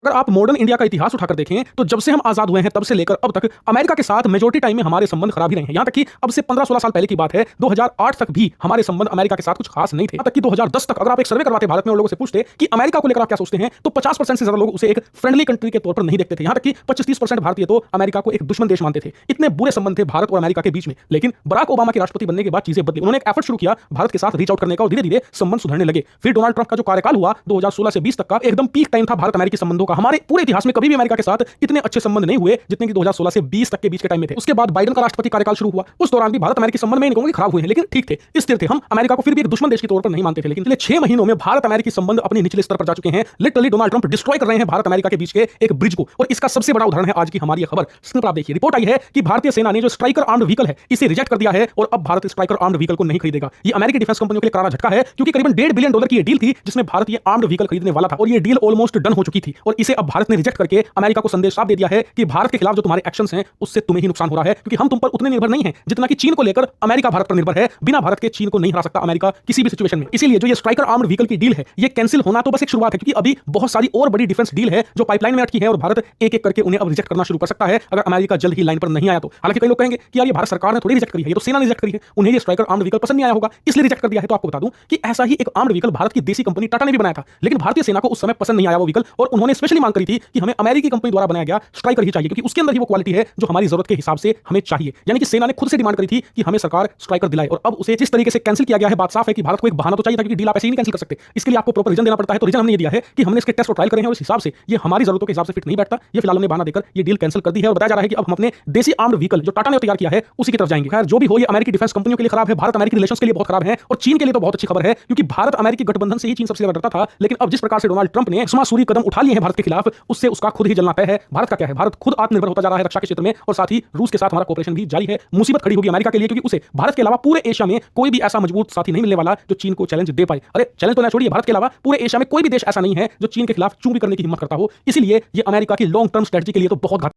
अगर आप modern India का इतिहास उठाकर देखें तो जब से हम आजाद हुए हैं तब से लेकर अब तक अमेरिका के साथ मेजोरिटी टाइम में हमारे संबंध खराब ही रहे हैं। यहां तक कि अब से 15-16 साल पहले की बात है, 2008 तक भी हमारे संबंध अमेरिका के साथ कुछ खास नहीं थे। यहां तक कि 2010 तक अगर आप एक सर्वे करवाते भारत में और लोगों से पूछते कि अमेरिका को लेकर आप क्या सोचते हैं, तो 50% से ज्यादा लोग उसे एक फ्रेंडली कंट्री के तौर पर नहीं देखते थे। यहां तक कि 25-30% भारतीय तो अमेरिका को एक दुश्मन देश मानते थे। इतने बुरे संबंध थे भारत और अमेरिका के बीच में। लेकिन बराक ओबामा के राष्ट्रपति बनने के बाद चीजें बदली। उन्होंने एक एफर्ट शुरू किया भारत के साथ रीच आउट करने का और धीरे धीरे संबंध सुधरने लगे। फिर डोनाल्ड ट्रंप का जो कार्यकाल हुआ 2016 से 20 तक का, एकदम पीक टाइम था भारत अमेरिकी संबंधों का। हमारे पूरे इतिहास में कभी भी अमेरिका के साथ इतने अच्छे संबंध नहीं हुए जितने कि 2016 से 20 तक के बीच के टाइम में थे। उसके बाद बाइडेन का राष्ट्रपति कार्यकाल शुरू हुआ। उस दौरान भी भारत अमेरिकी संबंध में नहीं कहूंगा खराब हुए हैं, लेकिन ठीक थे, स्थिर थे। हम अमेरिका को फिर भी एक दुश्मन देश के तौर पर नहीं मानते थे। लेकिन पिछले 6 महीनों में भारत अमेरिकी संबंध अपने निचले स्तर पर जा चुके हैं। लिटरली डोनाल्ड ट्रंप डिस्ट्रॉय कर रहे हैं भारत अमेरिका के बीच के एक ब्रिज को। और इसका सबसे बड़ा उदाहरण है आज की हमारी खबर। स्क्रीन पर आप देखिए, रिपोर्ट आई है कि भारतीय सेना ने जो स्ट्राइकर आर्म्ड व्हीकल है इसे रिजेक्ट कर दिया है और अब भारत स्ट्राइकर आर्म्ड व्हीकल को नहीं खरीदेगा। ये अमेरिकी डिफेंस कंपनियों के लिए करारा झटका है, क्योंकि करीबन $1.5 बिलियन की ये डील थी जिसमें भारत ये आर्म्ड व्हीकल खरीदने वाला था और ये डील ऑलमोस्ट डन हो चुकी थी। और इसे अब भारत ने रिजेक्ट करके अमेरिका को संदेश साफ दे दिया है कि भारत के खिलाफ जो तुम्हारे एक्शंस हैं उससे तुम्हें ही नुकसान हो रहा है, क्योंकि हम तुम पर उतने निर्भर नहीं हैं जितना कि चीन को लेकर अमेरिका भारत पर निर्भर है। बिना भारत के चीन को नहीं हरा सकता अमेरिका किसी भी सिचुएशन में। इसीलिए जो ये स्ट्राइकर आर्म्ड व्हीकल की डील है ये कैंसिल होना तो बस एक शुरुआत है, क्योंकि अभी बहुत सारी और बड़ी डिफेंस डील है जो पाइपलाइन में अटकी है और भारत एक एक करके उन्हें अब रिजेक्ट करना शुरू कर सकता है अगर अमेरिका जल्द ही लाइन पर नहीं आया तो। हालांकि कई लोग कहेंगे कि यार ये भारत सरकार ने थोड़ी रिजेक्ट करी है, ये तो सेना ने रिजेक्ट करी है, उन्हें ये स्ट्राइकर आर्म्ड व्हीकल पसंद नहीं आया होगा इसलिए रिजेक्ट कर दिया है। तो आपको बता दूं कि ऐसा ही एक आर्म्ड व्हीकल भारत की देसी कंपनी टाटा ने भी बनाया था, लेकिन भारतीय सेना को उस समय पसंद नहीं आया वो व्हीकल और उन्होंने स्पेशली मांग करी थी कि हमें अमेरिकी कंपनी द्वारा बनाया गया स्ट्राइकर ही चाहिए, क्योंकि उसके अंदर ही वो क्वालिटी है जो हमारी जरूरत के हिसाब से हमें चाहिए। यानी कि सेना ने खुद से डिमांड करी थी कि हमें सरकार स्ट्राइकर दिलाए और अब उसे जिस तरीके से कैंसिल किया गया है, बात साफ है कि भारत को एक बहाना तो चाहिए था, क्योंकि डील आप ऐसे ही नहीं कैंसिल कर सकते। इसके लिए आपको प्रॉपर रीजन देना पड़ता है। तो रीजन हमने ये दिया है कि हमने इसके टेस्ट और ट्रायल करे हैं और इस हिसाब से ये हमारी जरूरतों के हिसाब से फिट नहीं बैठता। ये फिलहाल हमने बहाना देकर ये डील कैंसिल कर दी है और बताया जा रहा है कि अब हम अपने देसी आर्म्ड व्हीकल जो टाटा ने तैयार किया है उसी की तरफ जाएंगे। खैर जो भी हो, ये अमेरिकी डिफेंस कंपनियों के लिए खराब है, भारत अमेरिकी रिलेशंस के लिए बहुत खराब है और चीन के लिए तो बहुत अच्छी खबर है, क्योंकि भारत अमेरिकी गठबंधन से ही चीन सबसे ज्यादा डरता था। लेकिन अब जिस प्रकार से डोनाल्ड ट्रंप ने सूरी कदम उठा लिए हैं भारत के खिलाफ, उससे उसका खुद ही जलना तय है। भारत का क्या है, भारत खुद आत्मनिर्भर होता जा रहा है रक्षा के क्षेत्र में और साथ ही रूस के साथ हमारा कोऑपरेशन भी जारी है। मुसीबत खड़ी होगी अमेरिका के लिए, क्योंकि उसे भारत के अलावा पूरे एशिया में कोई भी ऐसा मजबूत साथी नहीं मिलने वाला जो चीन को चैलेंज दे पाए। अरे चैलेंज तो ना छोड़िए, भारत के अलावा पूरे एशिया में कोई भी देश ऐसा नहीं है जो चीन के खिलाफ चूं भी करने की हिम्मत करता हो। इसीलिए ये अमेरिका की लॉन्ग टर्म स्ट्रेटजी के लिए तो बहुत